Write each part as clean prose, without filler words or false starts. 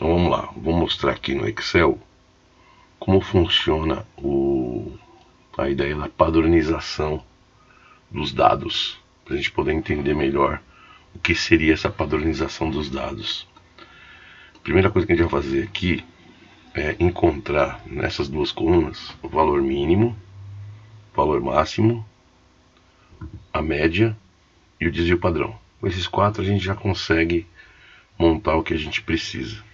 Então vamos lá, vou mostrar aqui no Excel como funciona a ideia da padronização dos dados, para a gente poder entender melhor o que seria essa padronização dos dados. A primeira coisa que a gente vai fazer aqui é encontrar nessas duas colunas o valor mínimo, o valor máximo, a média e o desvio padrão. Com esses quatro a gente já consegue montar o que a gente precisa.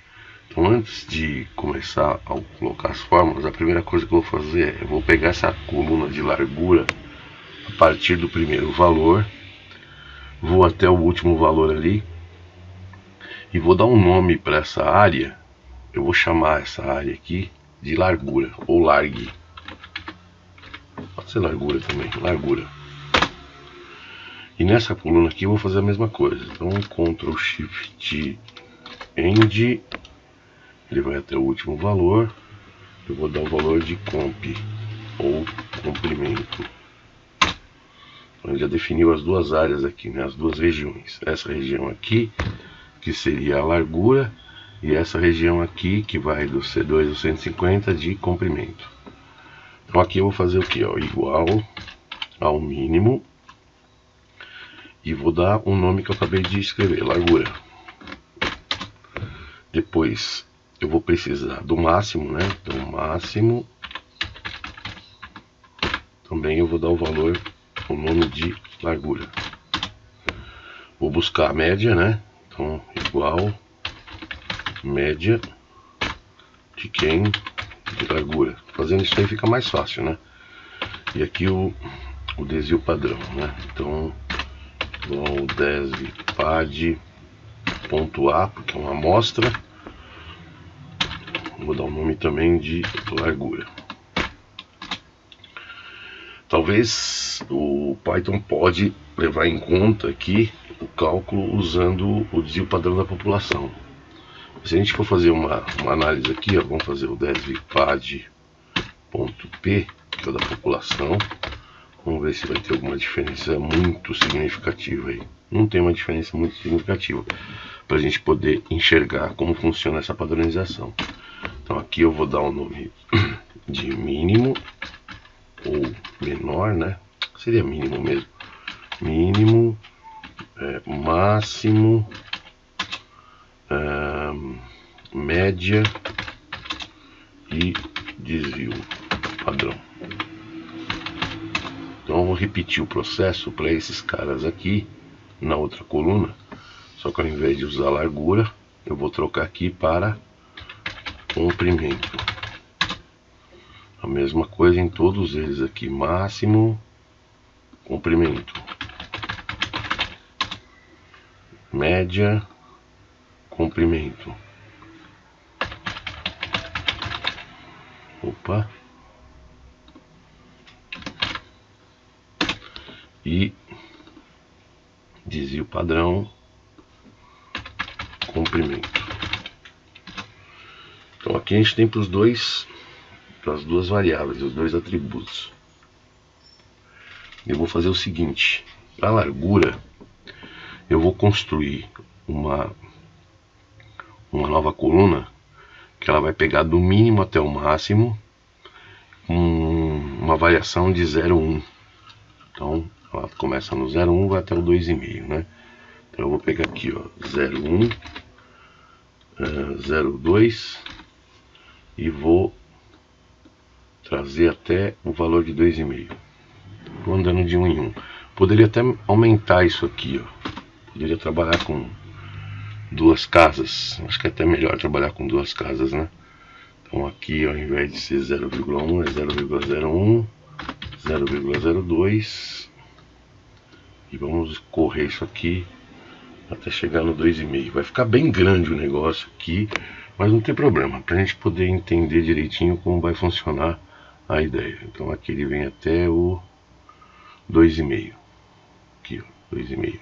Então, antes de começar a colocar as fórmulas, a primeira coisa que eu vou fazer é eu vou pegar essa coluna de largura a partir do primeiro valor, vou até o último valor ali e vou dar um nome para essa área. Eu vou chamar essa área aqui de largura ou largue. Pode ser largura também, largura. E nessa coluna aqui eu vou fazer a mesma coisa. Então, Ctrl Shift End, ele vai até o último valor. Eu vou dar o valor de comp ou comprimento. Então, ele já definiu as duas áreas aqui, né? As duas regiões. Essa região aqui, que seria a largura, e essa região aqui, que vai do C2 ao 150 de comprimento. Então aqui eu vou fazer o que? Igual ao mínimo. E vou dar um nome que eu acabei de escrever, largura. Depois eu vou precisar do máximo, né? Então máximo. Também eu vou dar o valor, o nome de largura. Vou buscar a média, né? Então igual média de quem? De largura. Fazendo isso aí fica mais fácil, né? E aqui o desvio padrão, né? Então o desvpad.a, porque é uma amostra. Vou dar o nome também de largura. Talvez o Python pode levar em conta aqui o cálculo usando o desvio padrão da população. Se a gente for fazer uma análise aqui, ó, vamos fazer o desvpad.p, que é o da população. Vamos ver se vai ter alguma diferença muito significativa aí. Não tem uma diferença muito significativa para a gente poder enxergar como funciona essa padronização. Então aqui eu vou dar o nome de mínimo ou menor, né? Seria mínimo mesmo. Mínimo, máximo, média e desvio padrão. Então eu vou repetir o processo para esses caras aqui na outra coluna, só que ao invés de usar largura, eu vou trocar aqui para comprimento. A mesma coisa em todos eles aqui, máximo, comprimento, média, comprimento. Opa. E desvio padrão, comprimento. Então aqui a gente tem para as duas variáveis, os dois atributos. Eu vou fazer o seguinte: para a largura eu vou construir uma nova coluna que ela vai pegar do mínimo até o máximo uma variação de 0,1. Então ela começa no 0,1, vai até o 2,5, né? Então eu vou pegar aqui, ó, 0,1, 0,2 e vou trazer até o valor de 2,5. Vou andando de 1 em 1. Poderia até aumentar isso aqui, ó. Poderia trabalhar com duas casas. Acho que é até melhor trabalhar com duas casas, né? Então aqui, ao invés de ser 0,1, é 0,01, 0,02. E vamos correr isso aqui até chegar no 2,5. Vai ficar bem grande o negócio aqui, mas não tem problema, para a gente poder entender direitinho como vai funcionar a ideia. Então aqui ele vem até o 2,5. Aqui, ó, 2,5.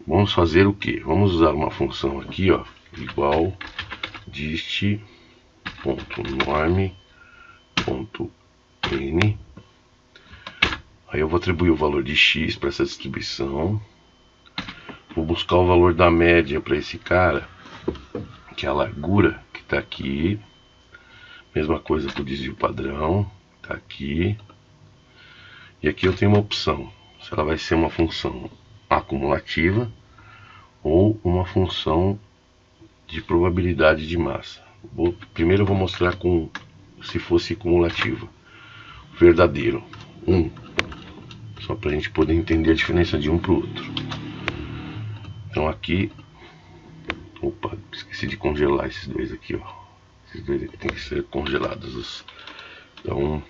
Vamos fazer o que? Vamos usar uma função aqui, ó, igual dist.norm.n. Aí eu vou atribuir o valor de x para essa distribuição. Vou buscar o valor da média para esse cara. que é a largura que está aqui. Mesma coisa para o desvio padrão, está aqui. E aqui eu tenho uma opção, se ela vai ser uma função acumulativa ou uma função de probabilidade de massa. Primeiro eu vou mostrar com se fosse cumulativa. Verdadeiro, 1. Só para a gente poder entender a diferença de um para o outro. Então aqui, opa, esqueci de congelar esses dois aqui, ó. Esses dois aqui tem que ser congelados. Então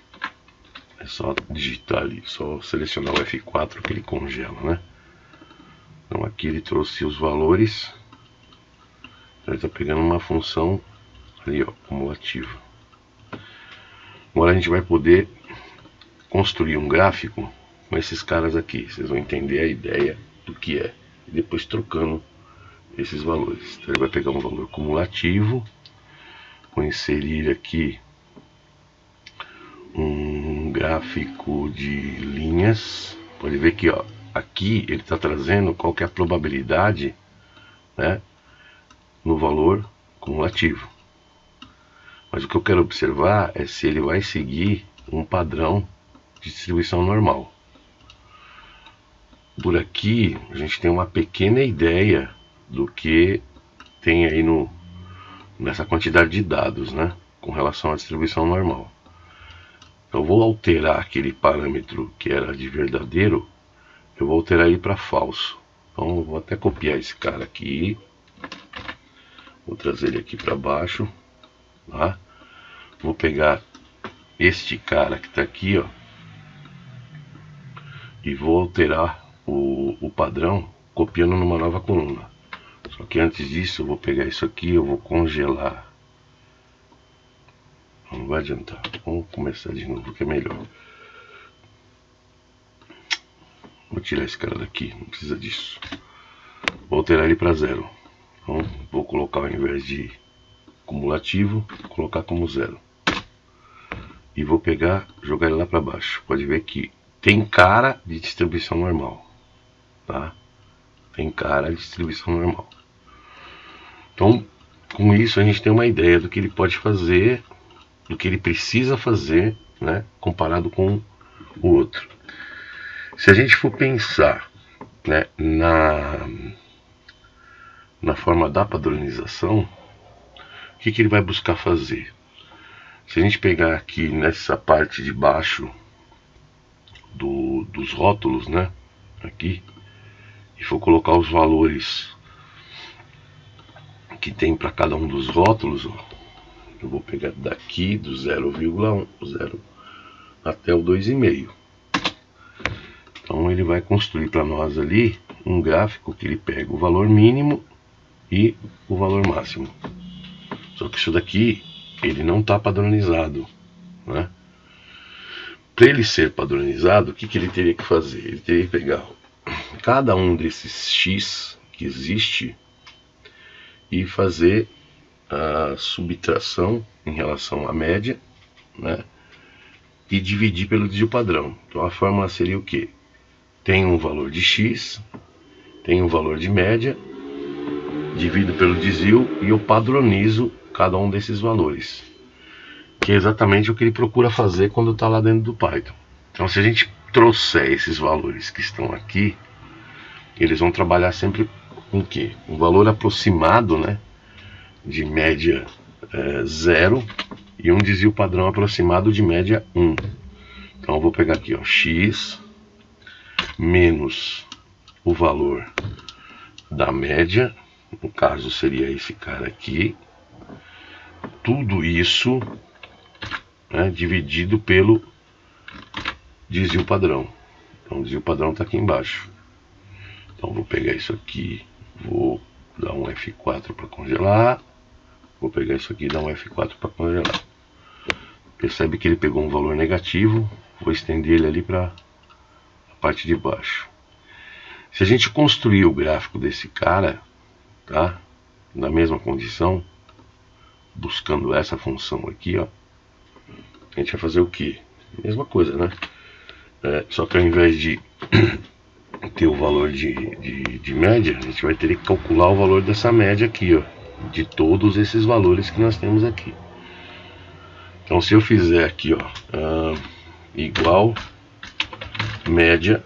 é só digitar ali, só selecionar o F4 que ele congela, né? Então aqui ele trouxe os valores. Então ele está pegando uma função ali, ó, cumulativa. Agora a gente vai poder construir um gráfico com esses caras aqui. Vocês vão entender a ideia do que é. E depois trocando esses valores. Então ele vai pegar um valor cumulativo. Vou inserir aqui um gráfico de linhas. Pode ver que, ó, aqui ele está trazendo qual que é a probabilidade, né, no valor cumulativo. Mas o que eu quero observar é se ele vai seguir um padrão de distribuição normal. Por aqui a gente tem uma pequena ideia do que tem aí nessa quantidade de dados, né, com relação à distribuição normal. Eu vou alterar aquele parâmetro que era de verdadeiro, eu vou alterar ele para falso. Então eu vou até copiar esse cara aqui, vou trazer ele aqui para baixo, tá? Vou pegar este cara que está aqui, ó, e vou alterar o padrão copiando numa nova coluna. Só que antes disso eu vou pegar isso aqui, eu vou congelar. Não vai adiantar, vamos começar de novo que é melhor. Vou tirar esse cara daqui, não precisa disso. Vou alterar ele para 0. Então vou colocar ao invés de cumulativo, colocar como 0. E vou pegar, jogar ele lá para baixo. Pode ver que tem cara de distribuição normal, tá? Tem cara de distribuição normal. Então, com isso a gente tem uma ideia do que ele pode fazer, do que ele precisa fazer, né, comparado com o outro. Se a gente for pensar, né, na forma da padronização, o que ele vai buscar fazer? Se a gente pegar aqui nessa parte de baixo dos rótulos, né, aqui, e for colocar os valores que tem para cada um dos rótulos, ó, eu vou pegar daqui do 0,1, 0 até o 2,5. Então ele vai construir para nós ali um gráfico que ele pega o valor mínimo e o valor máximo. Só que isso daqui ele não está padronizado, né? Para ele ser padronizado, o que ele teria que fazer? Ele teria que pegar cada um desses x que existe e fazer a subtração em relação à média, né, e dividir pelo desvio padrão. Então a fórmula seria o que? Tem um valor de x, tem um valor de média, divido pelo desvio e eu padronizo cada um desses valores, que é exatamente o que ele procura fazer quando está lá dentro do Python. Então se a gente trouxer esses valores que estão aqui, eles vão trabalhar sempre com o quê? Um valor aproximado, né, de média 0 e um desvio padrão aproximado de média 1. Então eu vou pegar aqui, ó, x menos o valor da média, no caso seria esse cara aqui, tudo isso, né, dividido pelo desvio padrão. Então o desvio padrão está aqui embaixo. Então vou pegar isso aqui, vou dar um F4 para congelar, vou pegar isso aqui e dar um F4 para congelar. Percebe que ele pegou um valor negativo, vou estender ele ali para a parte de baixo. Se a gente construir o gráfico desse cara, tá, na mesma condição, buscando essa função aqui, ó, a gente vai fazer o que? Mesma coisa, né? Só que ao invés de ter o valor de média, a gente vai ter que calcular o valor dessa média aqui, ó. de todos esses valores que nós temos aqui. Então se eu fizer aqui, ó, igual média,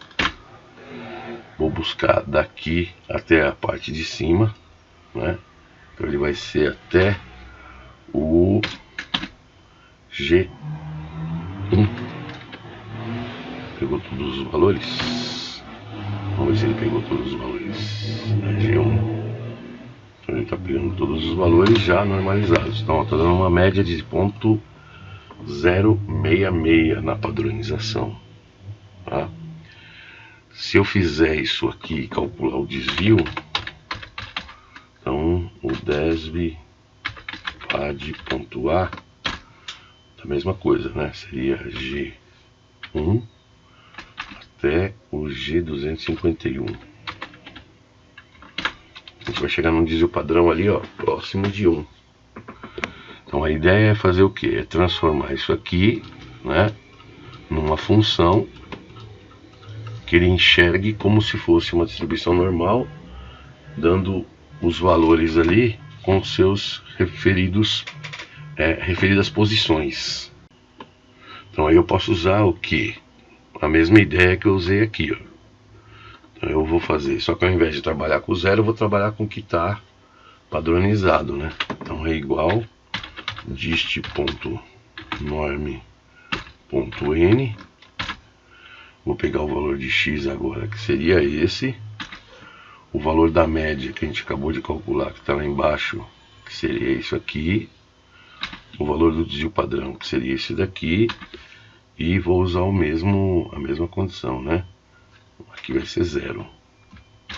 vou buscar daqui até a parte de cima, né? Então ele vai ser até o G1. Pegou todos os valores? Vamos ver se ele pegou todos os valores. G1. Então ele está pegando todos os valores já normalizados. Então está dando uma média de 0,066 na padronização. Tá? Se eu fizer isso aqui e calcular o desvio, então o DESV PAD.A, a mesma coisa, né? Seria G1 até o G251. A gente vai chegar num desvio padrão ali, ó, próximo de 1. Então a ideia é fazer o que? É transformar isso aqui, né, numa função que ele enxergue como se fosse uma distribuição normal, dando os valores ali com seus referidas posições. Então aí eu posso usar o que? A mesma ideia que eu usei aqui, ó. Então eu vou fazer, só que ao invés de trabalhar com zero, eu vou trabalhar com o que está padronizado, né? Então é igual dist.norm.n. Vou pegar o valor de x agora, que seria esse. O valor da média que a gente acabou de calcular, que está lá embaixo, que seria isso aqui. O valor do desvio padrão, que seria esse daqui. E vou usar a mesma condição, né? Aqui vai ser 0.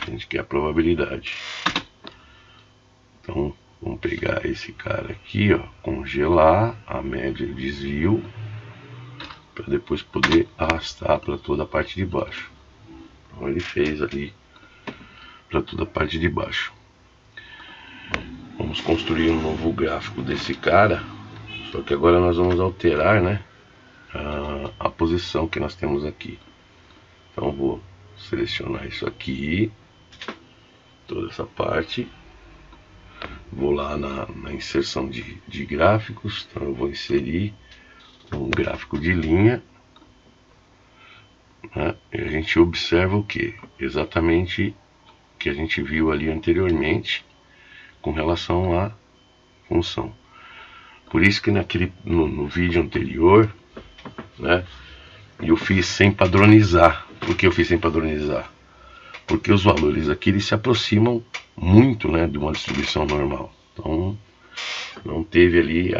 A gente quer a probabilidade. Então, vamos pegar esse cara aqui, ó, congelar a média e o desvio, para depois poder arrastar para toda a parte de baixo. Então, ele fez ali para toda a parte de baixo. Vamos construir um novo gráfico desse cara, só que agora nós vamos alterar, né, a posição que nós temos aqui. Então vou selecionar isso aqui, toda essa parte, vou lá na inserção de gráficos, então eu vou inserir um gráfico de linha, né, e a gente observa o que? Exatamente o que a gente viu ali anteriormente com relação à função. Por isso que no vídeo anterior, né, eu fiz sem padronizar. Por que eu fiz sem padronizar? Porque os valores aqui eles se aproximam muito, né, de uma distribuição normal. Então não teve ali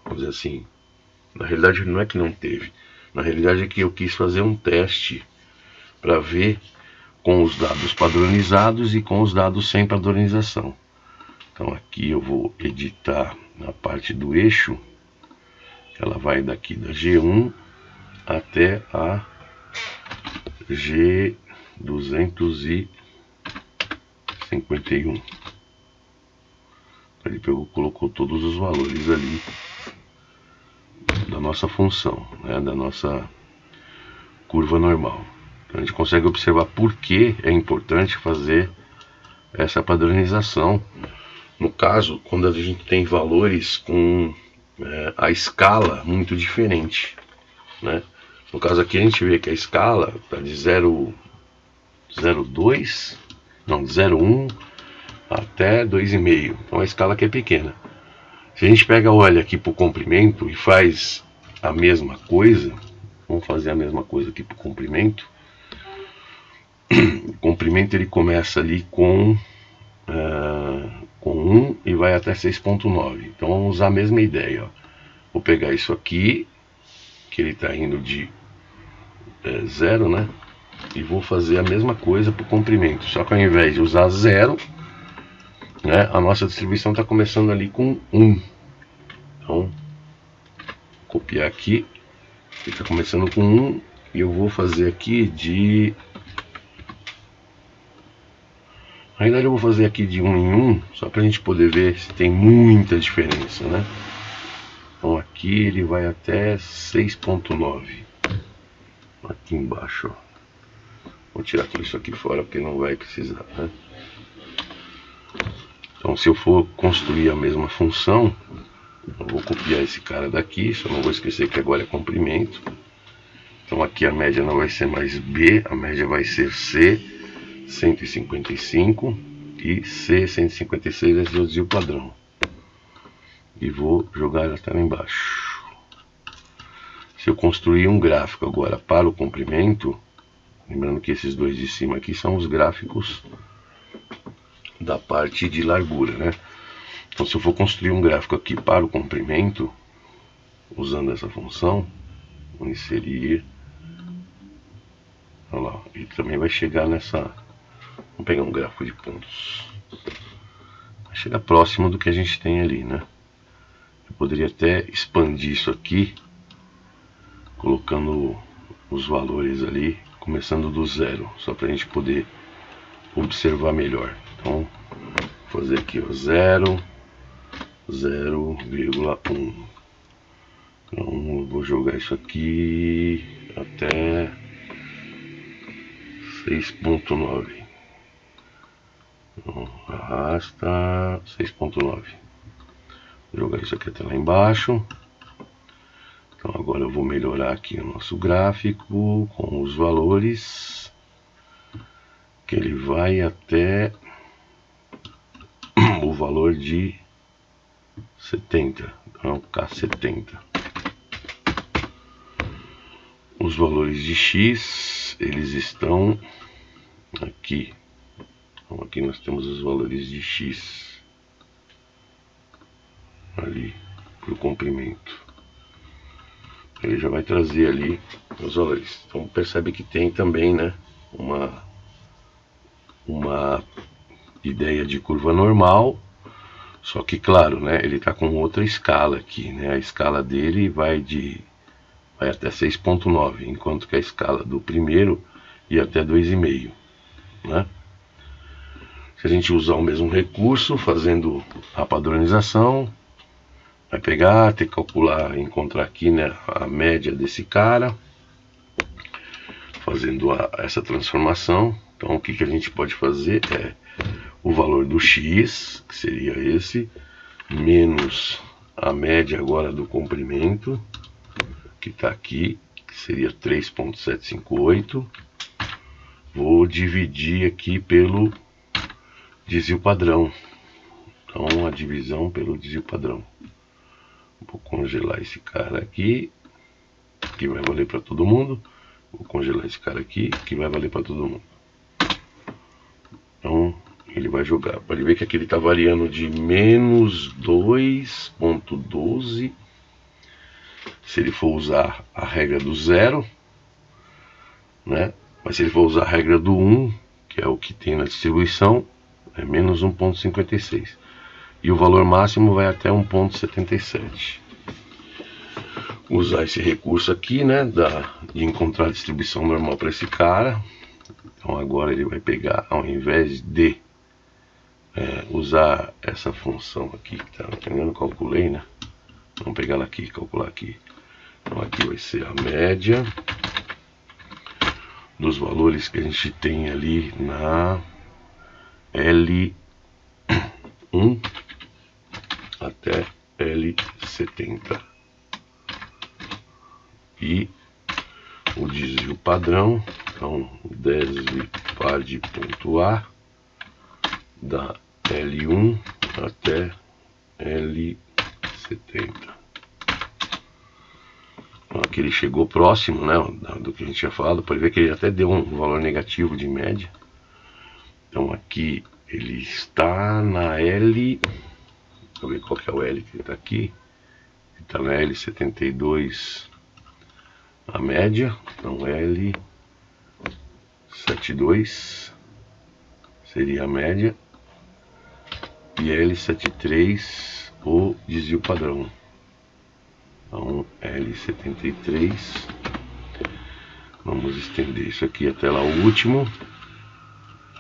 vamos dizer assim, na realidade não é que não teve, na realidade é que eu quis fazer um teste para ver com os dados padronizados e com os dados sem padronização. Então aqui eu vou editar na parte do eixo, ela vai daqui da G1 até a G251. Ele colocou todos os valores ali da nossa função, né, da nossa curva normal. Então a gente consegue observar por que é importante fazer essa padronização. No caso, quando a gente tem valores com a escala muito diferente, né? No caso aqui a gente vê que a escala está de 0,2, não, de 0,1 até 2,5. Então a escala aqui é pequena. Se a gente olha aqui para o comprimento e faz a mesma coisa, vamos fazer a mesma coisa aqui para o comprimento. O comprimento ele começa ali com 1 e vai até 6,9. Então vamos usar a mesma ideia, ó. Vou pegar isso aqui, que ele está indo de 0, né? E vou fazer a mesma coisa para o comprimento. Só que ao invés de usar 0, né, a nossa distribuição está começando ali com 1. Então, vou copiar aqui. Ele está começando com 1. E eu vou fazer aqui de... Na realidade eu vou fazer aqui de 1 em 1, só para a gente poder ver se tem muita diferença, né? Então aqui ele vai até 6,9. Aqui embaixo, ó. Vou tirar tudo isso aqui fora porque não vai precisar, né? Então, se eu for construir a mesma função, eu vou copiar esse cara daqui, só não vou esquecer que agora é comprimento. Então aqui a média não vai ser mais B, a média vai ser C 155 e C 156 é o desvio padrão. E vou jogar ela até lá embaixo. Se eu construir um gráfico agora para o comprimento, lembrando que esses dois de cima aqui são os gráficos da parte de largura, né? Então, se eu for construir um gráfico aqui para o comprimento, usando essa função, vou inserir, olha lá, e também vai chegar nessa, vamos pegar um gráfico de pontos, vai chegar próximo do que a gente tem ali, né? Eu poderia até expandir isso aqui, colocando os valores ali, começando do zero, só para a gente poder observar melhor. Então, vou fazer aqui, ó, 0,1. Então, eu vou jogar isso aqui até 6.9. Então, arrasta 6.9. Vou jogar isso aqui até lá embaixo. Então, agora eu vou melhorar aqui o nosso gráfico com os valores, que ele vai até o valor de 70, então K70. Os valores de X, eles estão aqui. Então aqui nós temos os valores de X ali para o comprimento. Ele já vai trazer ali os valores. Então percebe que tem também, né, uma ideia de curva normal, só que claro, né, ele está com outra escala aqui, né? A escala dele vai até 6.9, enquanto que a escala do primeiro ia até 2,5, né? Se a gente usar o mesmo recurso, fazendo a padronização, vai pegar, ter que calcular, encontrar aqui, né, a média desse cara, fazendo essa transformação. Então o que a gente pode fazer é o valor do X, que seria esse, menos a média agora do comprimento, que está aqui, que seria 3.758. Vou dividir aqui pelo desvio padrão. Então a divisão pelo desvio padrão. Vou congelar esse cara aqui, que vai valer para todo mundo. Vou congelar esse cara aqui, que vai valer para todo mundo. Então ele vai jogar. Pode ver que aqui ele está variando de menos 2.12. Se ele for usar a regra do zero, né? Mas se ele for usar a regra do 1, que é o que tem na distribuição, é menos 1.56. E o valor máximo vai até 1.77. Usar esse recurso aqui, né, de encontrar a distribuição normal para esse cara. Então agora ele vai pegar, ao invés de usar essa função aqui, que tá entendendo? Calculei, né? Vamos pegar ela aqui, calcular aqui. Então aqui vai ser a média dos valores que a gente tem ali na L1 até L70. E o desvio padrão, então desvio par de ponto A da L1 até L70. Então aqui ele chegou próximo, né, do que a gente tinha falado. Pode ver que ele até deu um valor negativo de média. Então aqui ele está na L, deixa eu ver qual que é o L que ele está aqui. Ele está na L72 a média, então L72 seria a média e L73 o desvio padrão. Então L73, vamos estender isso aqui até lá o último.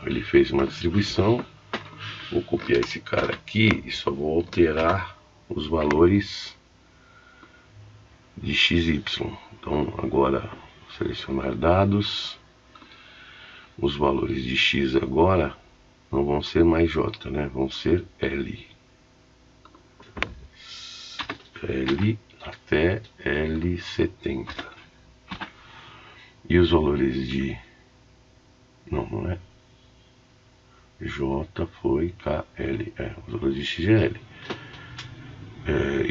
Ele fez uma distribuição, vou copiar esse cara aqui e só vou alterar os valores de XY. Então agora selecionar dados, os valores de X agora Não vão ser mais J, né? Vão ser L. L até L70. E os valores de... Não é. J foi KL. Os valores de X é L.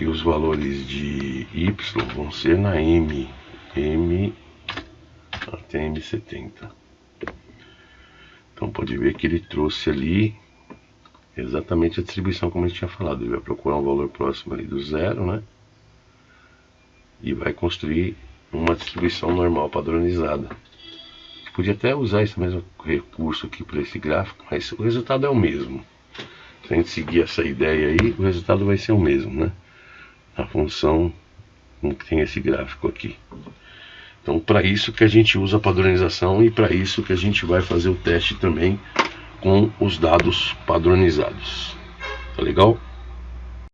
E os valores de Y vão ser na M. M até M70. Então pode ver que ele trouxe ali exatamente a distribuição como a gente tinha falado. Ele vai procurar um valor próximo ali do zero, né? E vai construir uma distribuição normal padronizada. A gente podia até usar esse mesmo recurso aqui para esse gráfico, mas o resultado é o mesmo. Se a gente seguir essa ideia aí, o resultado vai ser o mesmo, né? A função que tem esse gráfico aqui. Então, para isso que a gente usa a padronização e para isso que a gente vai fazer o teste também com os dados padronizados. Tá legal?